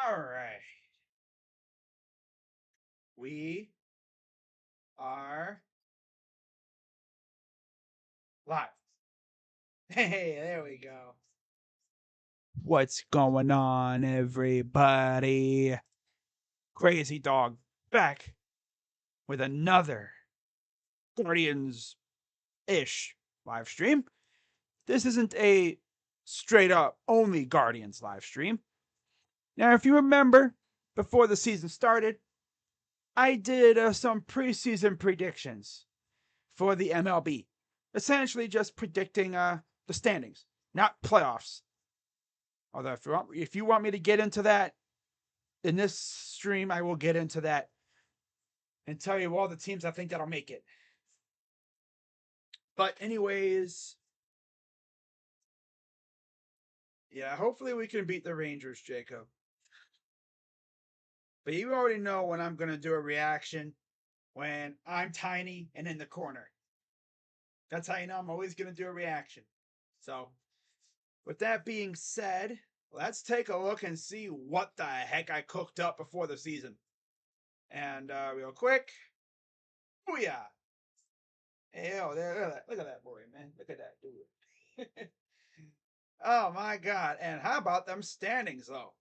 All right. We are live. Hey, there we go. What's going on, everybody? Crazy Dog back with another Guardians ish live stream. This isn't a straight up only Guardians live stream. Now, if you remember, before the season started, I did some preseason predictions for the MLB. Essentially just predicting the standings, not playoffs. Although if you want me to get into that in this stream, I will get into that and tell you all the teams I think that'll make it. But anyways, yeah, hopefully we can beat the Rangers, Jacob. But you already know when I'm going to do a reaction when I'm tiny and in the corner. That's how you know I'm always going to do a reaction. So, with that being said, let's take a look and see what the heck I cooked up before the season. And real quick, booyah! Hey, oh, there, look at that boy, man. Look at that dude. Oh my god! And how about them standings, though?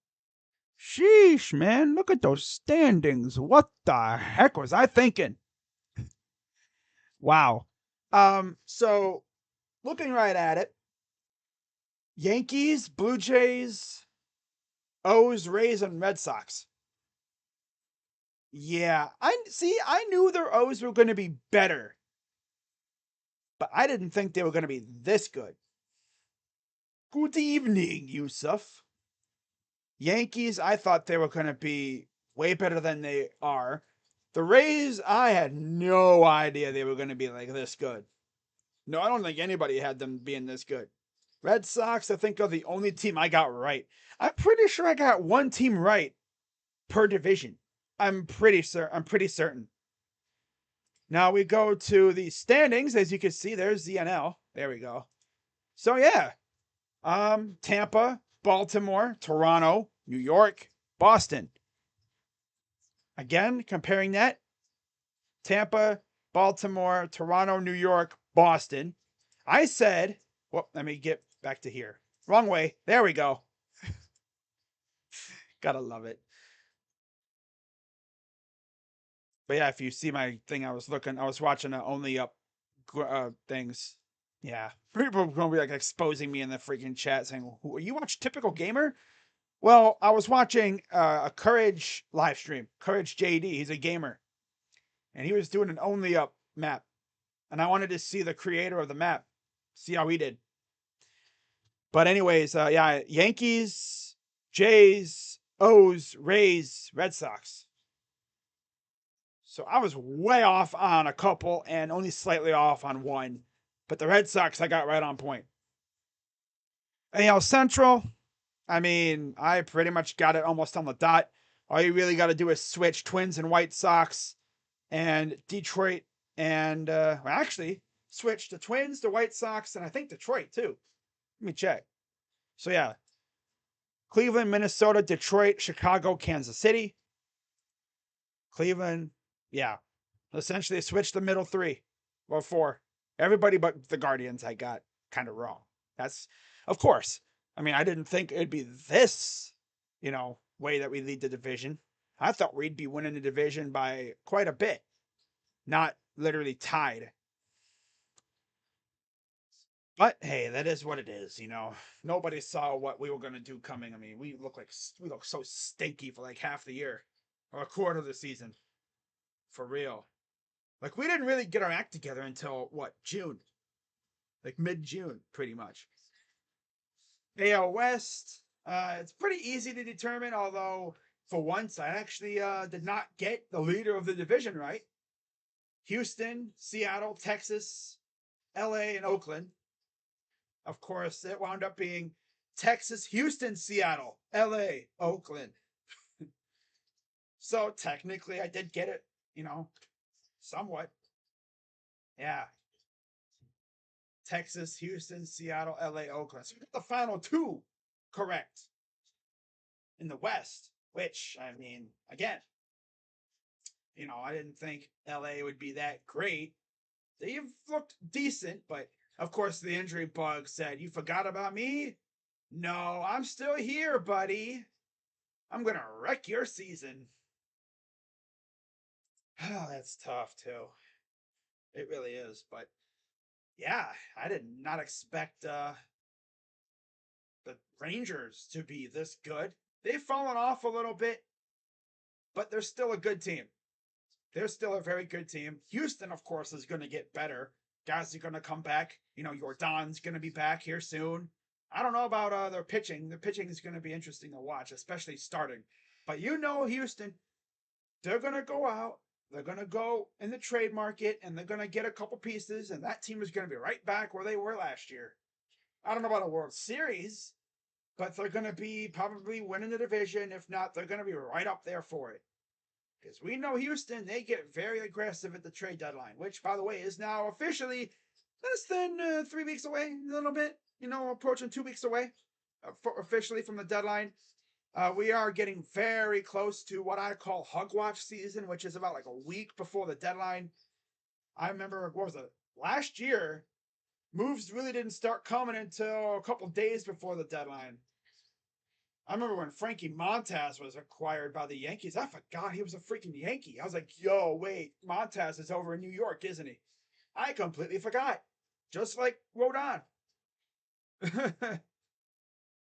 Sheesh, man! Look at those standings. What the heck was I thinking? Wow. So looking right at it, Yankees, Blue Jays, O's, Rays, and Red Sox. Yeah, I knew their O's were going to be better, but I didn't think they were going to be this good. Good evening, Yusuf. Yankees, I thought they were going to be way better than they are. The Rays, I had no idea they were going to be like this good. No, I don't think anybody had them being this good. Red Sox, I think, are the only team I got right. I'm pretty sure I got one team right per division. I'm pretty certain. Now we go to the standings. As you can see, there's the NL. There we go. So yeah, Tampa, Baltimore, Toronto, New York, Boston. Again, comparing that, Tampa, Baltimore, Toronto, New York, Boston. I said, well, let me get back to here. Wrong way. There we go. Gotta love it. But yeah, if you see my thing, I was watching only up things. Yeah, people are gonna be like exposing me in the freaking chat, saying, "You watch Typical Gamer?" Well, I was watching a Courage live stream. Courage JD, he's a gamer, and he was doing an only up map, and I wanted to see the creator of the map, see how he did. But anyways, yeah, Yankees, Jays, O's, Rays, Red Sox. So I was way off on a couple and only slightly off on one. But the Red Sox, I got right on point. AL Central, I mean, I pretty much got it almost on the dot. All you really got to do is switch Twins and White Sox and Detroit and, actually, switch the Twins, the White Sox, and I think Detroit too. Let me check. So yeah, Cleveland, Minnesota, Detroit, Chicago, Kansas City. Cleveland, yeah. Essentially switched the middle three or four. Everybody but the Guardians I got kind of wrong. That's, of course. I mean, I didn't think it'd be this, way that we lead the division. I thought we'd be winning the division by quite a bit, not literally tied. But hey, that is what it is, Nobody saw what we were gonna do coming. I mean, we look so stinky for like half the year or a quarter of the season, for real. Like we didn't really get our act together until what, June, like mid-June, pretty much. AL West, it's pretty easy to determine. Although for once, I actually did not get the leader of the division right. Houston, Seattle, Texas, LA, and Oakland. Of course, it wound up being Texas, Houston, Seattle, LA, Oakland. So technically, I did get it, somewhat. Yeah. Texas, Houston, Seattle, LA, Oakland. So we got the final two correct in the West. Which, I mean, again, I didn't think LA would be that great. They've looked decent, but of course the injury bug said, "You forgot about me? No, I'm still here, buddy. I'm gonna wreck your season." Oh, that's tough too. It really is. But yeah, I did not expect the Rangers to be this good. They've fallen off a little bit, but they're still a good team. They're still a very good team. Houston, of course, is going to get better. Guys are going to come back. Jordan's going to be back here soon. I don't know about their pitching. Their pitching is going to be interesting to watch, especially starting. But Houston, they're going to go out. They're going to go in the trade market, and they're going to get a couple pieces, and that team is going to be right back where they were last year. I don't know about a World Series, but they're going to be probably winning the division. If not, they're going to be right up there for it. Because we know Houston, they get very aggressive at the trade deadline, which, by the way, is now officially less than 3 weeks away, a little bit, approaching 2 weeks away officially from the deadline. We are getting very close to what I call Hug Watch season, which is about like a week before the deadline. I remember, what was it, last year, moves really didn't start coming until a couple days before the deadline. I remember when Frankie Montas was acquired by the Yankees. I forgot he was a freaking Yankee. I was like, yo, wait, Montas is over in New York, isn't he? I completely forgot. Just like Rodon.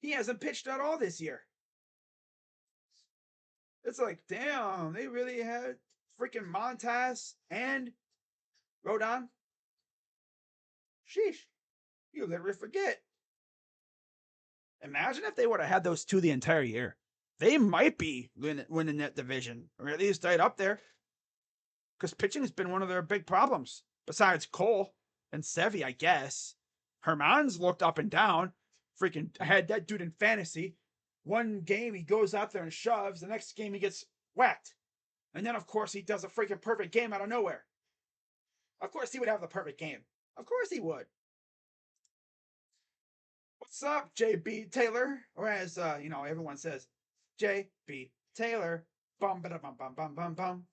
He hasn't pitched at all this year. It's like, damn, they really had freaking Montas and Rodon. Sheesh. You literally forget. Imagine if they would have had those two the entire year. They might be winning that division, or at least right up there. Because pitching has been one of their big problems. Besides Cole and Sevy, I guess. Herman's looked up and down. Freaking, I had that dude in fantasy. One game he goes out there and shoves. The next game he gets whacked. And then, of course, he does a freaking perfect game out of nowhere. Of course, he would have the perfect game. Of course, he would. What's up, JB Taylor? Or as everyone says, JB Taylor. Bum ba bum bum bum bum bum.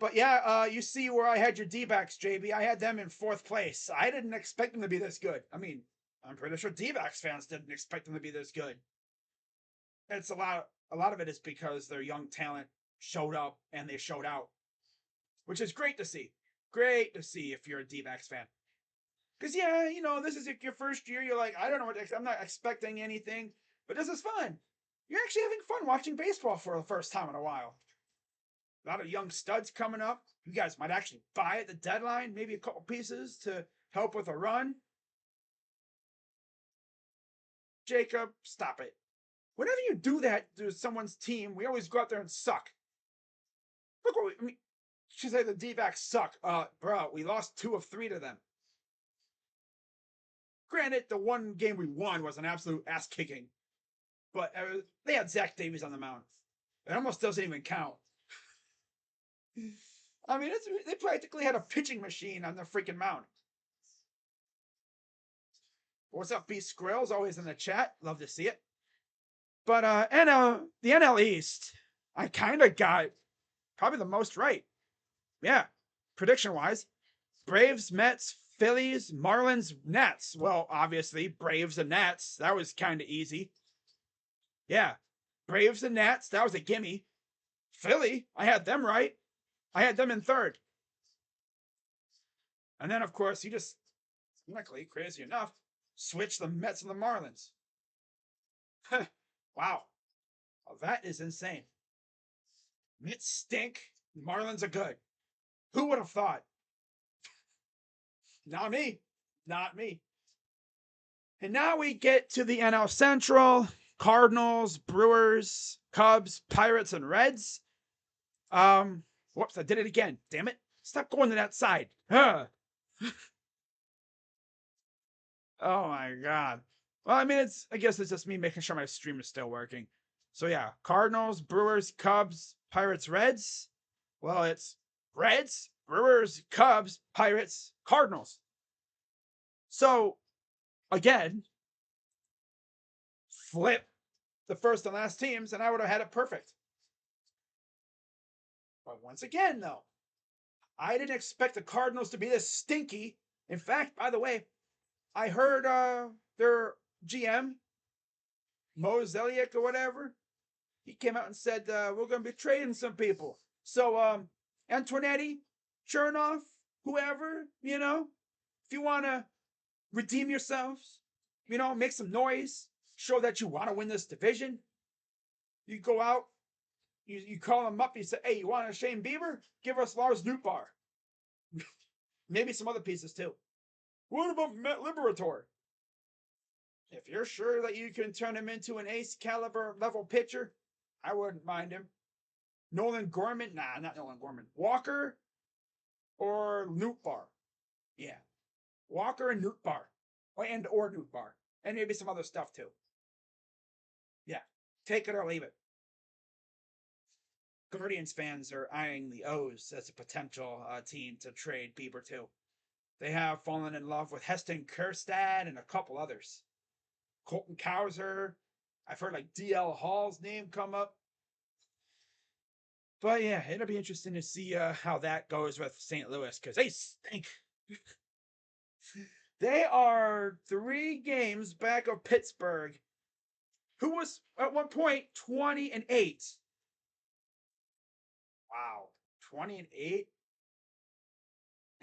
But yeah, you see where I had your D-backs, JB. I had them in 4th place. I didn't expect them to be this good. I mean, I'm pretty sure D-backs fans didn't expect them to be this good. It's a lot of it is because their young talent showed up and they showed out, which is great to see. Great to see if you're a D-backs fan. Because, yeah, this is your first year. You're like, I don't know I'm not expecting anything, but this is fun. You're actually having fun watching baseball for the first time in a while. A lot of young studs coming up. You guys might actually buy at the deadline, maybe a couple pieces to help with a run. Jacob, stop it. Whenever you do that to someone's team, we always go out there and suck. Look what you should say the D-backs suck. Bro, we lost 2 of 3 to them. Granted, the one game we won was an absolute ass kicking, but they had Zach Davies on the mound. It almost doesn't even count. I mean, they practically had a pitching machine on the freaking mound. What's up, B Squirrels? Always in the chat. Love to see it. But the NL East, I kind of got probably the most right. Yeah, prediction-wise. Braves, Mets, Phillies, Marlins, Nats. Well, obviously, Braves and Nats. That was kind of easy. Yeah, Braves and Nats. That was a gimme. Philly, I had them right. I had them in 3rd. And then, of course, you just, luckily, crazy enough, switched the Mets and the Marlins. Wow. Well, that is insane. Mets stink. Marlins are good. Who would have thought? Not me. Not me. And now we get to the NL Central. Cardinals, Brewers, Cubs, Pirates, and Reds. Whoops, I did it again. Damn it. Stop going to that side. Huh. Oh my god. Well, I mean, I guess it's just me making sure my stream is still working. So yeah, Cardinals, Brewers, Cubs, Pirates, Reds. Well, it's Reds, Brewers, Cubs, Pirates, Cardinals. So, again, flip the first and last teams, and I would have had it perfect. But once again, though, I didn't expect the Cardinals to be this stinky. In fact, by the way, I heard their GM, Mozeliak or whatever, he came out and said, we're going to be trading some people. So, Antonetti, Chernoff, whoever, if you want to redeem yourselves, make some noise, show that you want to win this division, you go out, you call them up, you say, hey, you want a Shane Bieber? Give us Lars Nootbaar. Maybe some other pieces too. What about Matt Liberator? If you're sure that you can turn him into an ace caliber level pitcher, I wouldn't mind him. Nolan Gorman? Nah, not Nolan Gorman. Walker or Nootbaar? Yeah. Walker and Nootbaar. Or Nootbaar. And maybe some other stuff too. Yeah. Take it or leave it. Guardians fans are eyeing the O's as a potential team to trade Bieber to. They have fallen in love with Heston Kjerstad and a couple others. Colton Cowser. I've heard like DL Hall's name come up. But yeah, it'll be interesting to see how that goes with St. Louis because they stink. They are 3 games back of Pittsburgh, who was at one point 20-8. Wow, 20-8,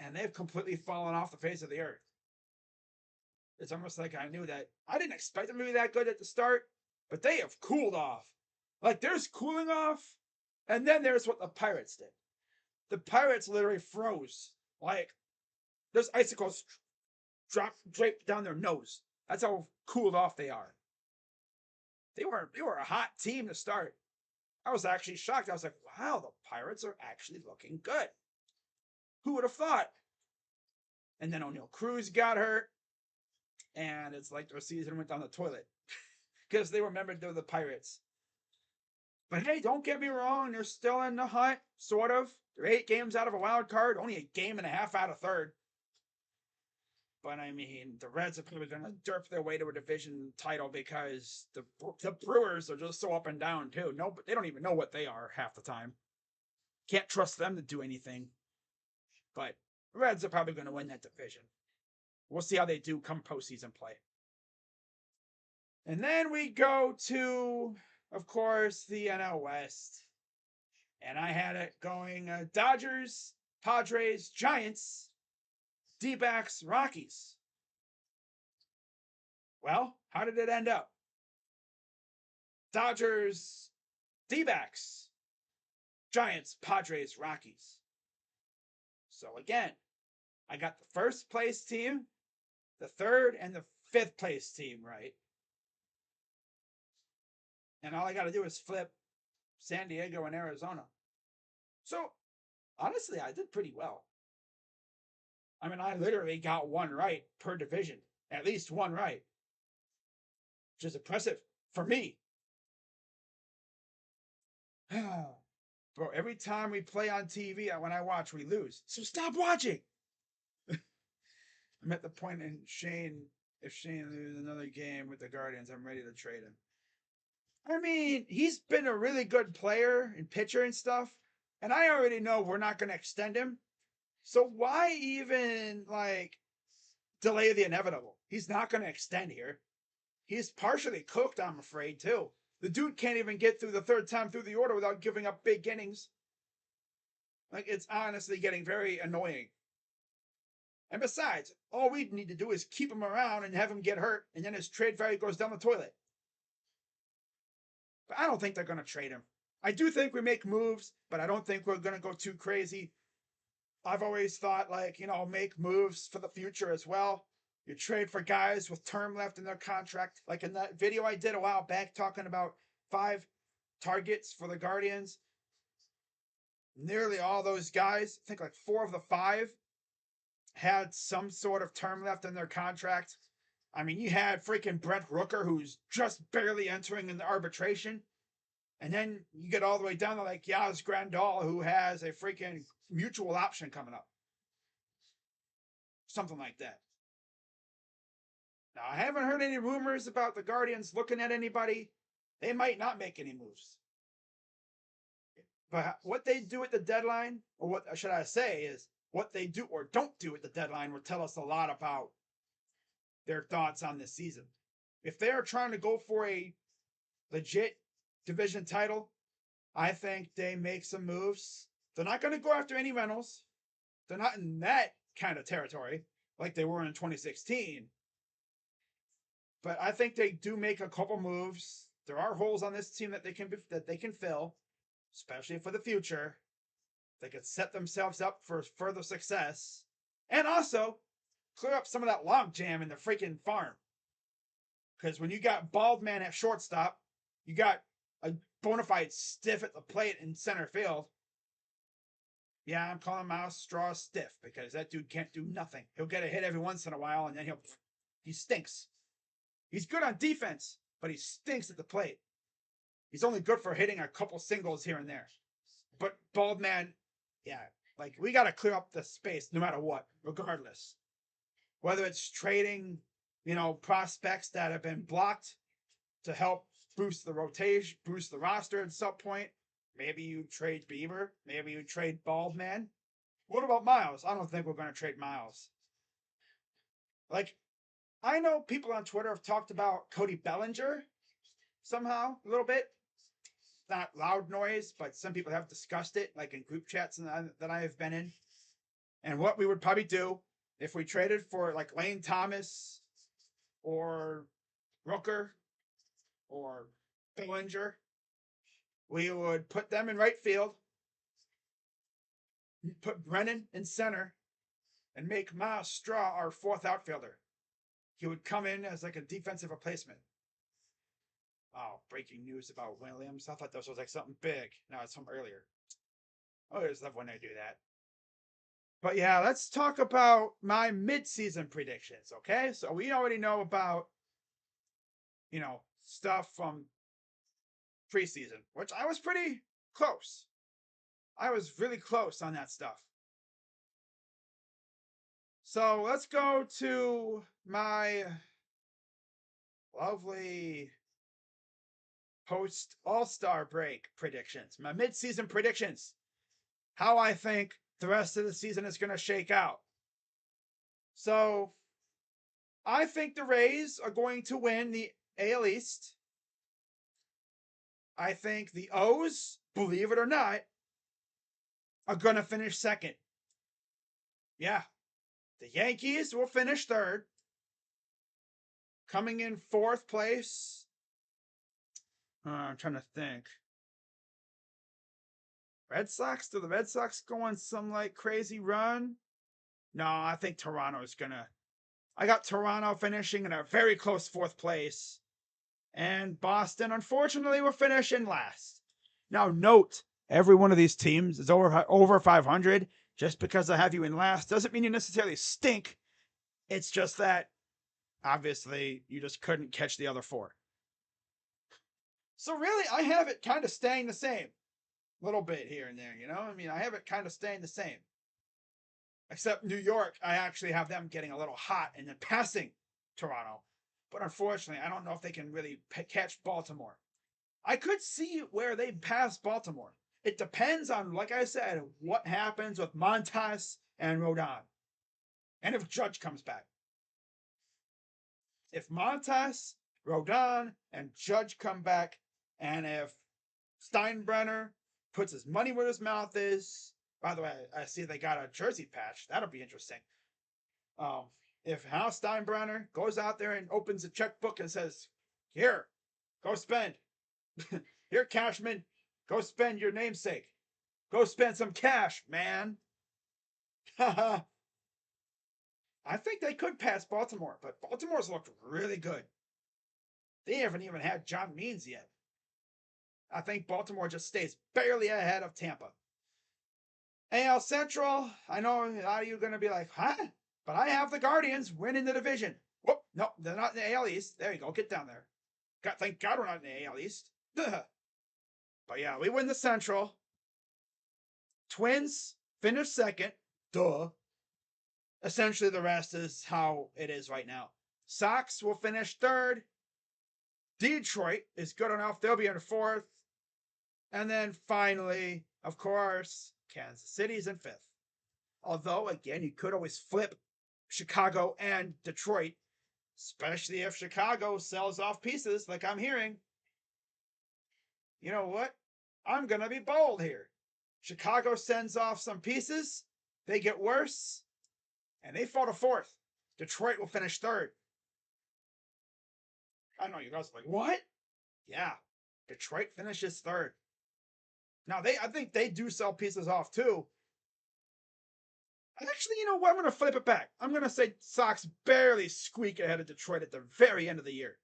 and they've completely fallen off the face of the earth. It's almost like I knew that. I didn't expect them to be that good at the start, but they have cooled off. Like there's cooling off, and then there's what the Pirates did. The Pirates literally froze. Like there's icicles draped down their nose. That's how cooled off they are. They were a hot team to start. I was actually shocked. I was like, wow, the Pirates are actually looking good. Who would have thought? And then O'Neal Cruz got hurt, and it's like their season went down the toilet because they remembered they're the Pirates. But hey, don't get me wrong, they're still in the hunt, sort of. They're 8 games out of a wild card, only a game and a half out of third. But I mean, the Reds are probably going to derp their way to a division title because the Brewers are just so up and down too. No, but they don't even know what they are half the time. Can't trust them to do anything. But the Reds are probably going to win that division. We'll see how they do come postseason play. And then we go to, of course, the NL West. And I had it going Dodgers, Padres, Giants, D-backs, Rockies. Well, how did it end up? Dodgers, D-backs, Giants, Padres, Rockies. So again, I got the first place team, the third, and the 5th place team right. And all I got to do is flip San Diego and Arizona. So, honestly, I did pretty well. I mean, I literally got 1 right per division. At least 1 right. Which is impressive for me. Bro, every time we play on TV, when I watch, we lose. So stop watching! I'm at the point in Shane, if Shane loses another game with the Guardians, I'm ready to trade him. I mean, he's been a really good player and pitcher and stuff. And I already know we're not going to extend him. So why even, delay the inevitable? He's not going to extend here. He's partially cooked, I'm afraid, too. The dude can't even get through the 3rd time through the order without giving up big innings. It's honestly getting very annoying. And besides, all we need to do is keep him around and have him get hurt, and then his trade value goes down the toilet. But I don't think they're going to trade him. I do think we make moves, but I don't think we're going to go too crazy. I've always thought, make moves for the future as well. You trade for guys with term left in their contract. Like in that video I did a while back talking about 5 targets for the Guardians. Nearly all those guys, I think 4 of the 5, had some sort of term left in their contract. I mean, you had freaking Brent Rooker, who's just barely entering in the arbitration. And then you get all the way down to Yaz Grandal, who has a freaking mutual option coming up. Something like that. Now, I haven't heard any rumors about the Guardians looking at anybody. They might not make any moves. But what they do at the deadline, or what should I say, is what they do or don't do at the deadline will tell us a lot about their thoughts on this season. If they're trying to go for a legit division title, I think they make some moves. They're not going to go after any Reynolds. They're not in that kind of territory like they were in 2016. But I think they do make a couple moves. There are holes on this team that they can fill, especially for the future. They could set themselves up for further success, and also clear up some of that logjam in the freaking farm. Because when you got bald man at shortstop, you got a bona fide stiff at the plate in center field. Yeah, I'm calling Miles Straw stiff because that dude can't do nothing. He'll get a hit every once in a while, and then he stinks. He's good on defense, but he stinks at the plate. He's only good for hitting a couple singles here and there. But bald man, yeah, like we got to clear up the space no matter what, regardless. Whether it's trading, prospects that have been blocked to help boost the rotation, boost the roster at some point. Maybe you trade Bieber. Maybe you trade Bald Man. What about Miles? I don't think we're going to trade Miles. Like, I know people on Twitter have talked about Cody Bellinger somehow, a little bit. Not loud noise, but some people have discussed it, like in group chats that I have been in. And what we would probably do if we traded for like Lane Thomas or Rooker or Bellinger, we would put them in right field, put Brennan in center, and make Miles Straw our fourth outfielder. He would come in as like a defensive replacement. Oh, breaking news about Williams. I thought this was like something big. No, it's from earlier. Oh, I just love when they do that. But yeah, let's talk about my mid-season predictions, okay? So we already know about, stuff from preseason, which I was pretty close. I was really close on that stuff. So let's go to my lovely post All-Star break predictions, my mid-season predictions, how I think the rest of the season is going to shake out. So I think the Rays are going to win the AL East. I think the O's, believe it or not, are going to finish second. Yeah. The Yankees will finish third. Coming in fourth place. I'm trying to think. Red Sox? Do the Red Sox go on some like crazy run? No, I think Toronto is going to. I got Toronto finishing in a very close fourth place. And Boston, unfortunately, will finish in last. Now, note, every one of these teams is over 500. Just because I have you in last doesn't mean you necessarily stink. It's just that, obviously, you just couldn't catch the other four. So really, I have it kind of staying the same. A little bit here and there, I have it kind of staying the same. Except New York, I actually have them getting a little hot and then passing Toronto. But unfortunately, I don't know if they can really catch Baltimore. I could see where they pass Baltimore. It depends on, like I said, what happens with Montas and Rodon. And if Judge comes back. If Montas, Rodon, and Judge come back, and if Steinbrenner puts his money where his mouth is. By the way, I see they got a jersey patch. That'll be interesting. If Hal Steinbrenner goes out there and opens a checkbook and says, "Here, go spend. Here, Cashman, go spend your namesake. Go spend some cash, man." I think they could pass Baltimore, but Baltimore's looked really good. They haven't even had John Means yet. I think Baltimore just stays barely ahead of Tampa. AL Central, I know a lot of you are going to be like, huh? But I have the Guardians winning the division. Whoop, no, they're not in the AL East. There you go, get down there. Thank God we're not in the AL East. But yeah, we win the Central. Twins finish second. Duh. Essentially, the rest is how it is right now. Sox will finish third. Detroit is good enough. They'll be in fourth. And then finally, of course, Kansas City's in fifth. Although, again, you could always flip Chicago and Detroit, especially if Chicago sells off pieces like I'm hearing. You know what? I'm going to be bold here. Chicago sends off some pieces. They get worse. And they fall to fourth. Detroit will finish third. I know you guys are like, what? Yeah. Detroit finishes third. Now, I think they do sell pieces off too. Actually, you know what? I'm going to flip it back. I'm going to say Sox barely squeak ahead of Detroit at the very end of the year.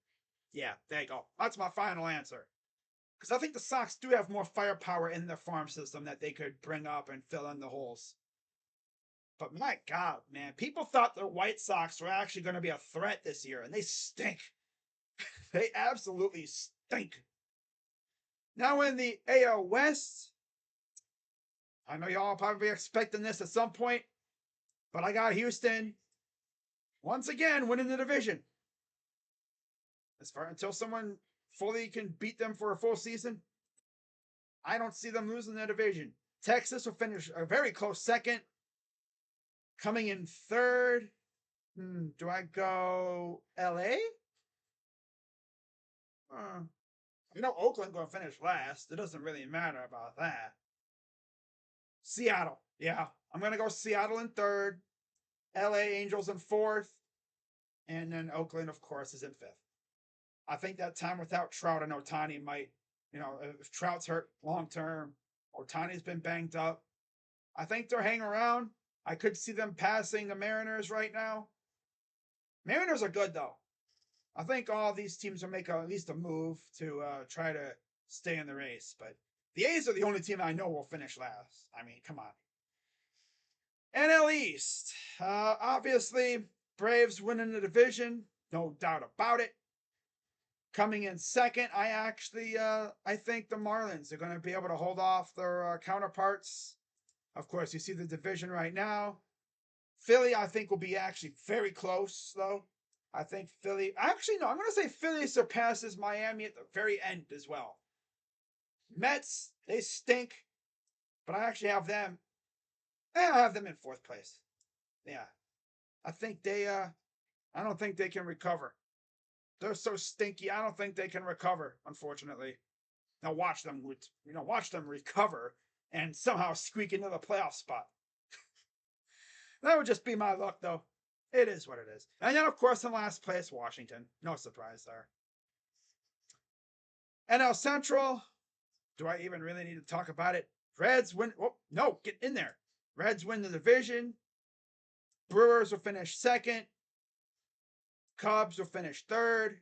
Yeah, there you go. That's my final answer. Because I think the Sox do have more firepower in their farm system that they could bring up and fill in the holes. But my God, man, people thought the White Sox were actually going to be a threat this year, and they stink. They absolutely stink. Now in the AL West, I know y'all probably expecting this at some point, but I got Houston once again winning the division. As far until someone fully can beat them for a full season, I don't see them losing the division. Texas will finish a very close second. Coming in third, do I go LA? You know, Oakland going to finish last. It doesn't really matter about that. Seattle. Yeah, I'm going to go Seattle in third. LA Angels in fourth. And then Oakland, of course, is in fifth. I think that time without Trout and Ohtani might, you know, if Trout's hurt long term, Ohtani's been banged up. I think they'll hang around. I could see them passing the Mariners right now. Mariners are good, though. I think all these teams will make at least a move to try to stay in the race. But the A's are the only team I know will finish last. I mean, come on. NL East. Obviously, Braves winning the division. No doubt about it. Coming in second, I think the Marlins are going to be able to hold off their counterparts. Of course, you see the division right now. Philly, I think, will be actually very close, though. I think Philly... Actually, no, I'm going to say Philly surpasses Miami at the very end as well. Mets, they stink. But I actually have them... I have them in fourth place. Yeah. I think they... I don't think they can recover. They're so stinky, I don't think they can recover, unfortunately. Now watch them recover and somehow squeak into the playoff spot. That would just be my luck, though. It is what it is. And then, of course, in last place, Washington. No surprise there. NL Central. Do I even really need to talk about it? Reds win. Oh, no, get in there. Reds win the division. Brewers will finish second. Cubs will finish third.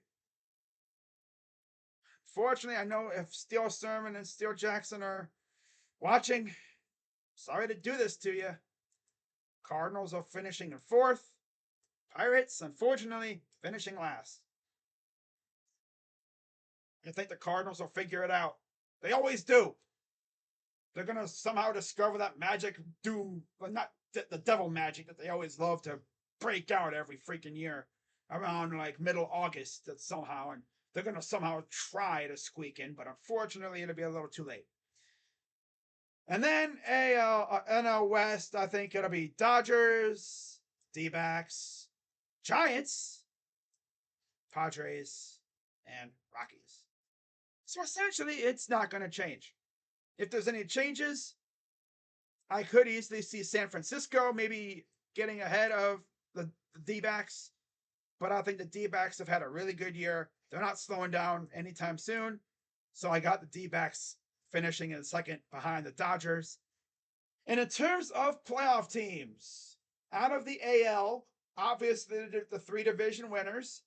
Fortunately, I know if Steel Sermon and Steel Jackson are watching, sorry to do this to you. Cardinals are finishing in fourth. Pirates, unfortunately, finishing last. I think the Cardinals will figure it out. They always do. They're going to somehow discover that magic doom, well, not the devil magic that they always love to break out every freaking year around like middle August somehow. And they're going to somehow try to squeak in, but unfortunately, it'll be a little too late. And then NL West, I think it'll be Dodgers, D-backs, Giants, Padres, and Rockies. So essentially, it's not going to change. If there's any changes, I could easily see San Francisco maybe getting ahead of the D-backs. But I think the D-backs have had a really good year. They're not slowing down anytime soon. So I got the D-backs finishing in second behind the Dodgers. And in terms of playoff teams, out of the AL, obviously the three division winners,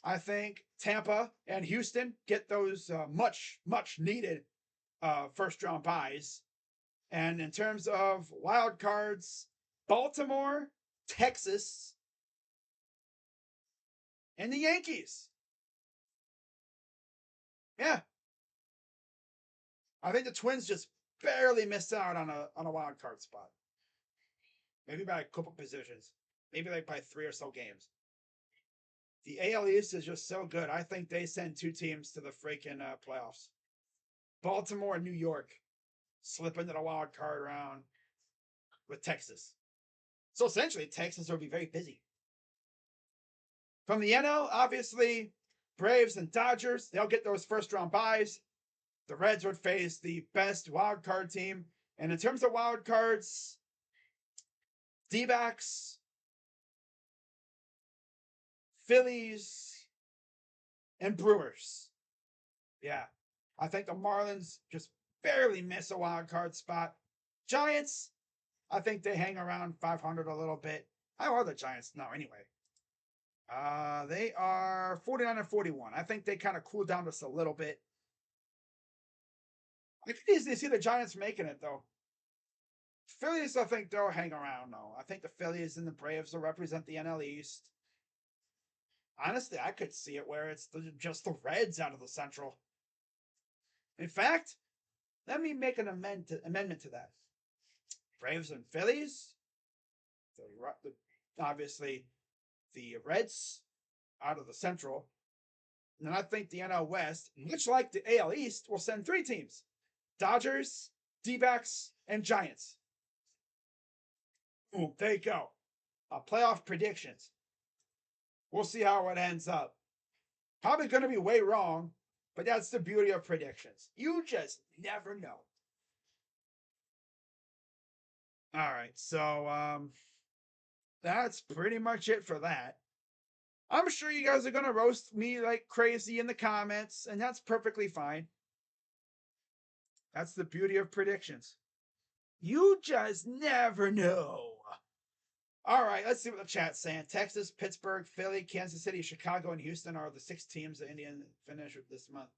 I think Tampa and Houston get those much needed first round buys. And in terms of wild cards, Baltimore, Texas, and the Yankees. Yeah. I think the Twins just barely missed out on a wild card spot. Maybe by a couple positions. Maybe like by 3 or so games. The AL East is just so good. I think they send 2 teams to the freaking playoffs. Baltimore and New York slip into the wild card round with Texas. So essentially, Texas will be very busy. From the NL, obviously, Braves and Dodgers, they'll get those first round byes. The Reds would face the best wild card team. And in terms of wild cards, D-backs, Phillies, and Brewers. Yeah. I think the Marlins just barely miss a wild card spot. Giants, I think they hang around 500 a little bit. How are the Giants now anyway? They are 49 and 41. I think they kind of cooled down just a little bit. I could easily see the Giants making it though. Phillies, I think they'll hang around though. I think the Phillies and the Braves will represent the NL East. Honestly, I could see it where it's just the Reds out of the Central. In fact, let me make an amendment to that. Braves and Phillies. Obviously, the Reds out of the Central. And I think the NL West, much like the AL East, will send 3 teams. Dodgers, D-backs, and Giants. Boom, there you go. Playoff predictions. We'll see how it ends up. Probably going to be way wrong, but that's the beauty of predictions. You just never know. All right, so that's pretty much it for that. I'm sure you guys are going to roast me like crazy in the comments, and that's perfectly fine. That's the beauty of predictions. You just never know. All right, let's see what the chat's saying. Texas, Pittsburgh, Philly, Kansas City, Chicago, and Houston are the 6 teams that Indians finish this month.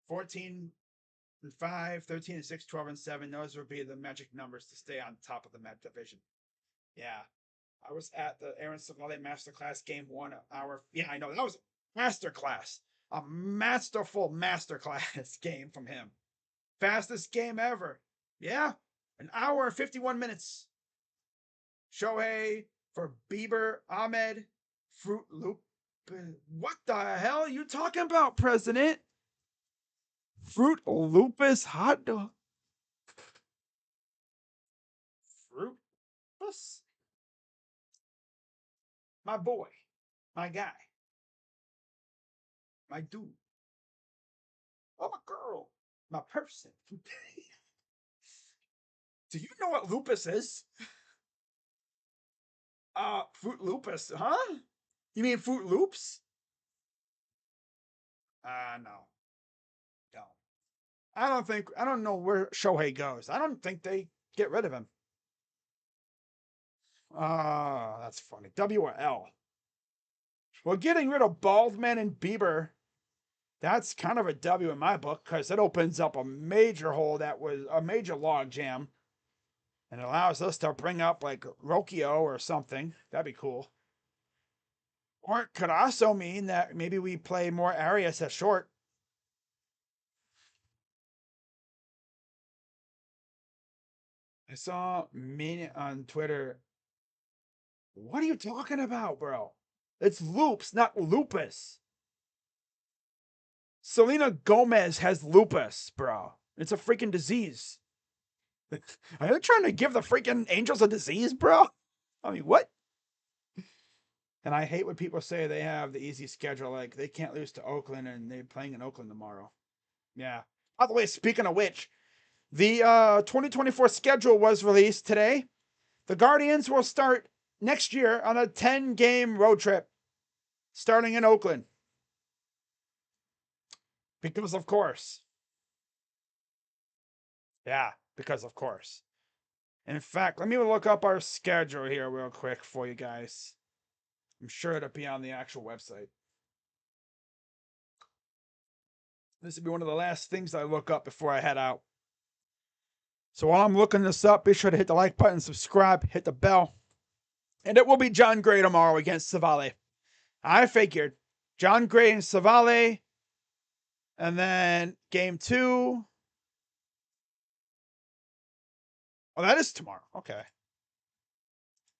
14 and 5, 13 and 6, 12 and 7. Those would be the magic numbers to stay on top of the Met division. Yeah. I was at the Aaron Savale Masterclass Game 1 hour. Yeah, I know. That was a masterclass. A masterful masterclass game from him. Fastest game ever. Yeah. An hour and 51 minutes. Shohei for Bieber, Ahmed, Fruit Loop. What the hell are you talking about, President? Fruit Lupus hot dog. Fruit Lupus? My boy. My guy. My dude. Oh, my girl. My person. Do you know what lupus is? Fruit Lupus, huh? You mean Fruit Loops? No. No. I don't know where Shohei goes. I don't think they get rid of him. That's funny. W or L? Well, getting rid of Baldman and Bieber, that's kind of a W in my book because it opens up a major hole that was a major log jam and allows us to bring up like Rokio or something. That'd be cool. Or it could also mean that maybe we play more Arias at short. I saw me on Twitter. What are you talking about, bro? It's loops, not lupus. Selena Gomez has lupus, bro. It's a freaking disease. Are you trying to give the freaking Angels a disease, bro? I mean, what? And I hate when people say they have the easy schedule, like they can't lose to Oakland and they're playing in Oakland tomorrow. Yeah. By the way, speaking of which, the 2024 schedule was released today. The Guardians will start next year on a 10-game road trip, starting in Oakland. Because of course. Yeah, because of course. In fact, let me look up our schedule here real quick for you guys. I'm sure it'll be on the actual website. This will be one of the last things I look up before I head out. So while I'm looking this up, be sure to hit the like button, subscribe, hit the bell. And it will be John Gray tomorrow against Savale. I figured. John Gray and Savale. And then game 2. Oh, that is tomorrow. Okay.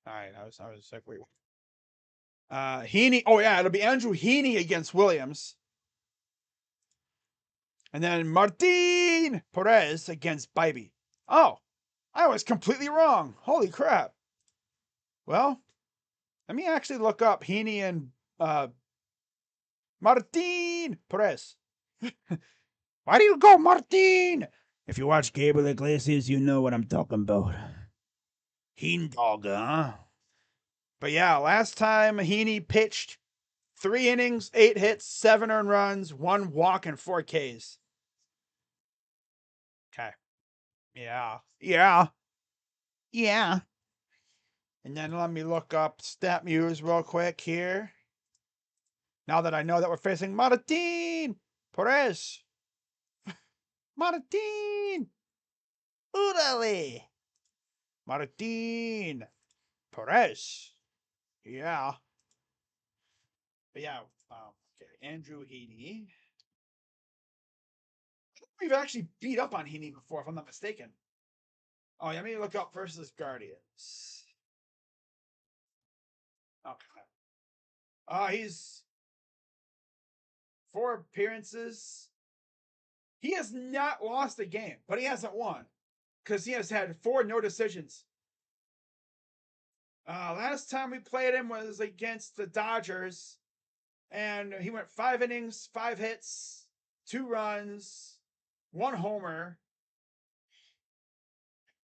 All right. I was like, wait. Heaney. Oh yeah, it'll be Andrew Heaney against Williams. And then Martin Perez against Bybee. Oh, I was completely wrong. Holy crap. Well, let me actually look up Heaney and Martin Perez. Why do you go, Martin? If you watch Gabriel Iglesias, you know what I'm talking about. Heen dog, huh? But yeah, last time Heaney pitched 3 innings, 8 hits, 7 earned runs, 1 walk, and 4 Ks. Okay. Yeah. Yeah. Yeah. And then let me look up StatMuse real quick here. Now that I know that we're facing Martin Perez. Martin. Urale. Martin Perez. Yeah. But yeah. Okay. Andrew Heaney. We've actually beat up on Heaney before, if I'm not mistaken. Oh, yeah, let me look up versus Guardians. Okay. He's 4 appearances. He has not lost a game, but he hasn't won because he has had 4 no decisions. Last time we played him was against the Dodgers, and he went 5 innings, 5 hits, 2 runs, 1 homer.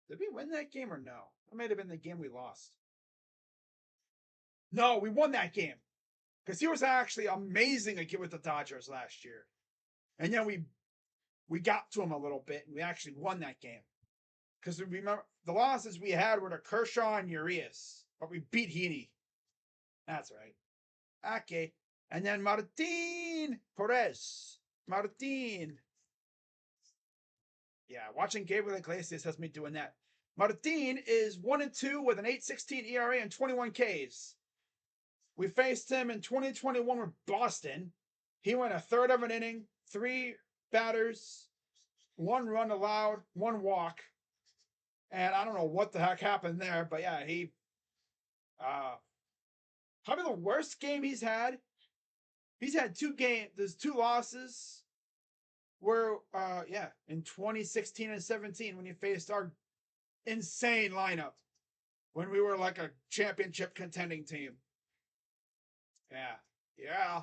Did we win that game or no? It might have been the game we lost. No, we won that game because he was actually amazing again with the Dodgers last year. And then we got to him a little bit, and we actually won that game. Because remember, the losses we had were to Kershaw and Urias, but we beat Heaney. That's right. Okay. And then Martin Perez. Martin. Yeah, watching Gabriel Iglesias has me doing that. Martin is 1-2 with an 8.16 ERA and 21 Ks. We faced him in 2021 with Boston. He went a third of an inning, 3 batters, 1 run allowed, 1 walk. And I don't know what the heck happened there, but yeah, he probably the worst game he's had. He's had 2 games. There's 2 losses. Were in 2016 and 17 when he faced our insane lineup when we were like a championship contending team. Yeah.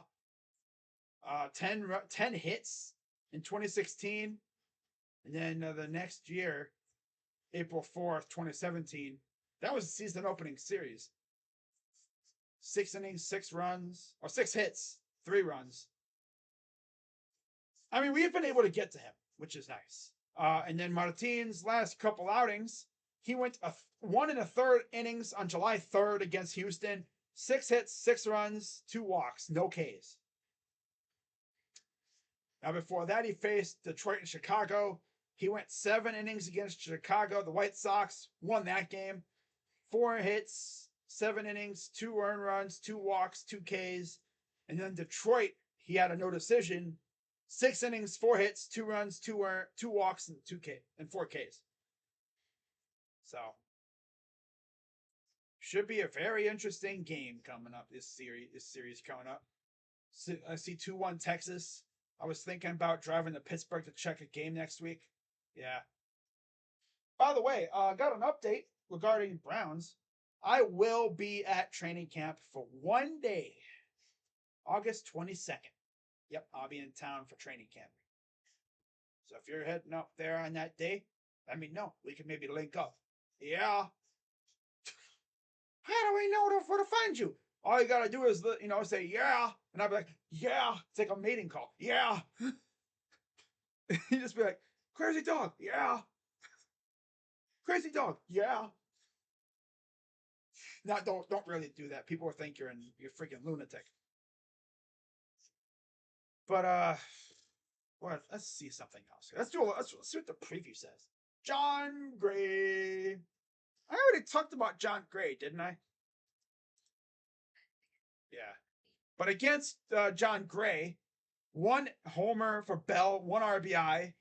10 hits in 2016, and then the next year, April 4th, 2017, that was the season opening series. 6 innings, 6 runs, or 6 hits, 3 runs. I mean, we've been able to get to him, which is nice. And then Martin's last couple outings, he went 1 1/3 innings on July 3rd against Houston. 6 hits, 6 runs, 2 walks, no Ks. Now, before that, he faced Detroit and Chicago. He went 7 innings against Chicago. The White Sox won that game. 4 hits, 7 innings, 2 earned runs, 2 walks, 2 Ks. And then Detroit, he had a no decision. 6 innings, 4 hits, 2 runs, 2 walks, and 4 Ks. So should be a very interesting game coming up. This series coming up. I see 2-1 Texas. I was thinking about driving to Pittsburgh to check a game next week. Yeah. By the way, got an update regarding Browns. I will be at training camp for 1 day, August 22nd. Yep, I'll be in town for training camp. So if you're heading up there on that day, let me know. We can maybe link up. Yeah. How do we know where to find you? All you gotta do is, say yeah, and I'll be like, yeah. It's like a mating call. Yeah. You just be like, crazy dog. Yeah. Crazy dog. Yeah. No, don't really do that. People will think you're a freaking lunatic. But what? Let's see something else. Let's see what the preview says. John Gray. I already talked about John Gray, didn't I? Yeah. But against John Gray, 1 homer for Bell, 1 RBI.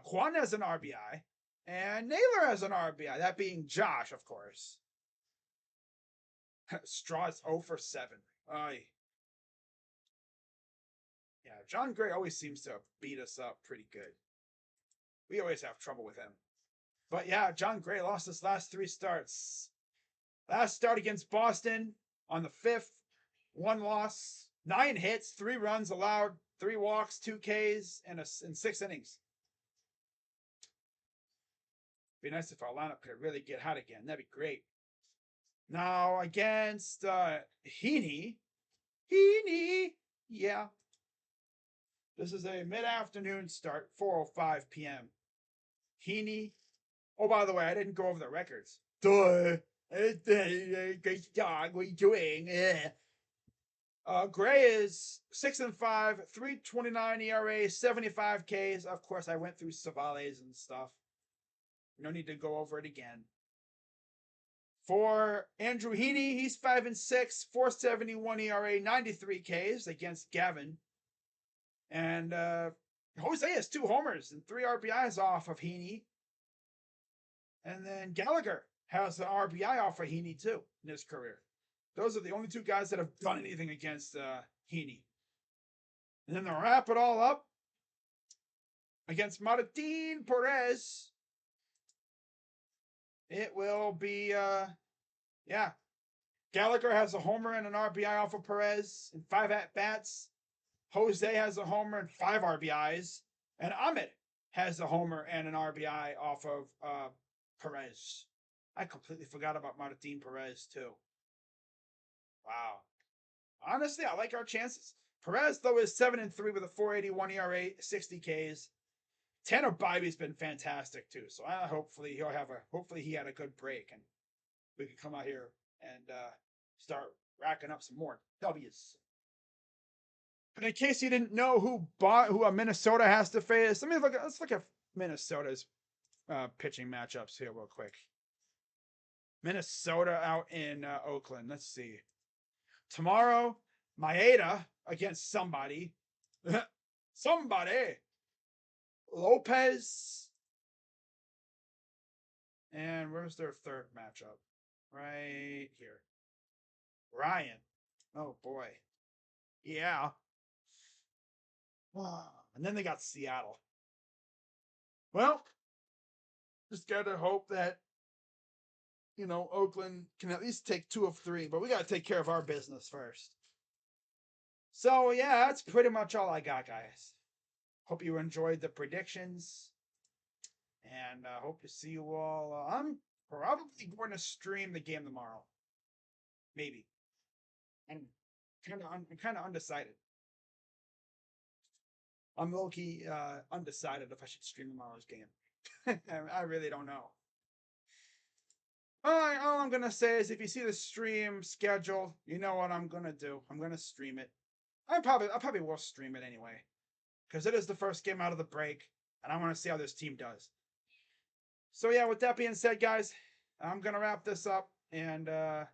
Quan has an RBI, and Naylor has an RBI. That being Josh, of course. Straw's 0 for 7. Aye. Yeah, John Gray always seems to beat us up pretty good. We always have trouble with him. But yeah, John Gray lost his last 3 starts. Last start against Boston on the 5th, 1 loss, 9 hits, 3 runs allowed, 3 walks, 2 Ks, and in 6 innings. Be nice if our lineup could really get hot again. That'd be great. Now against Heaney, yeah. This is a mid-afternoon start, 4:05 p.m. Heaney. Oh, by the way, I didn't go over the records. Duh. Great dog. What are you doing? Gray is 6-5, 3.29 ERA, 75 Ks. Of course, I went through Savales and stuff. No need to go over it again. For Andrew Heaney, he's 5-6, 4.71 ERA, 93 Ks against Gavin. And Jose has 2 homers and 3 RBIs off of Heaney. And then Gallagher has an RBI off of Heaney too in his career. Those are the only 2 guys that have done anything against Heaney. And then to wrap it all up, against Martin Perez, it will be, Gallagher has a homer and an RBI off of Perez in 5 at-bats. Jose has a homer and 5 RBIs. And Ahmed has a homer and an RBI off of Perez. I completely forgot about Martin Perez, too. Wow. Honestly, I like our chances. Perez, though, is 7-3 with a 4.81 ERA, 60 Ks. Tanner Bibby's been fantastic, too. So hopefully he had a good break and we can come out here and start racking up some more W's. But in case you didn't know who Minnesota has to face, let's look at Minnesota's pitching matchups here real quick. Minnesota out in Oakland. Let's see. Tomorrow, Maeda against somebody. Lopez. And where's their 3rd matchup? Right here. Ryan. Oh, boy. Yeah. And then they got Seattle. Well, just got to hope that, Oakland can at least take 2 of 3, but we got to take care of our business first. So, yeah, that's pretty much all I got, guys. Hope you enjoyed the predictions. And I hope to see you all. I'm probably going to stream the game tomorrow. Maybe. I'm kind of undecided. I'm low-key undecided if I should stream tomorrow's game. I really don't know. All I'm going to say is if you see the stream schedule, you know what I'm going to do. I'm going to stream it. I probably will stream it anyway. Because it is the first game out of the break. And I want to see how this team does. So yeah, with that being said, guys, I'm going to wrap this up. And they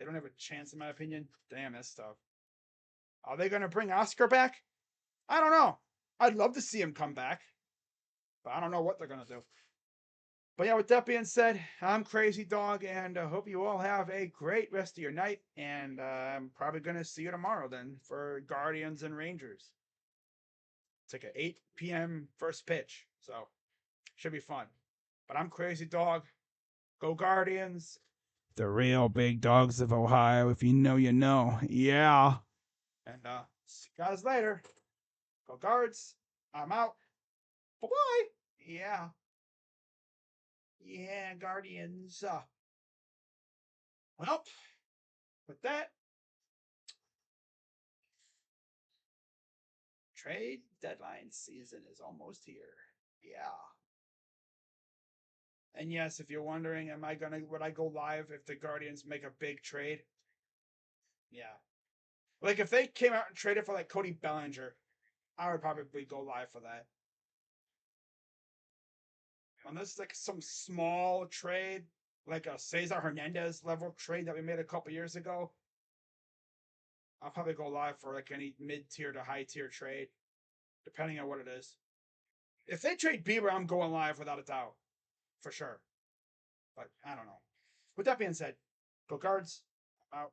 don't have a chance, in my opinion. Damn, that's tough. Are they going to bring Oscar back? I don't know. I'd love to see him come back. But I don't know what they're going to do. But yeah, with that being said, I'm Crazy Dog, and I hope you all have a great rest of your night. And I'm probably going to see you tomorrow then for Guardians and Rangers. It's like an 8 p.m. first pitch, so should be fun. But I'm Crazy Dog. Go Guardians. The real big dogs of Ohio. If you know, you know. Yeah. And see you guys later. Go Guards. I'm out. Bye-bye. Yeah. Yeah, Guardians. Well, with that, trade deadline season is almost here. Yeah. And yes, if you're wondering, would I go live if the Guardians make a big trade? Yeah. Like if they came out and traded for like Cody Bellinger, I would probably go live for that. Unless it's like some small trade, like a Cesar Hernandez level trade that we made a couple years ago, I'll probably go live for like any mid-tier to high-tier trade, depending on what it is. If they trade Bieber, I'm going live without a doubt. For sure. But I don't know. With that being said, Go Cards. I'm out.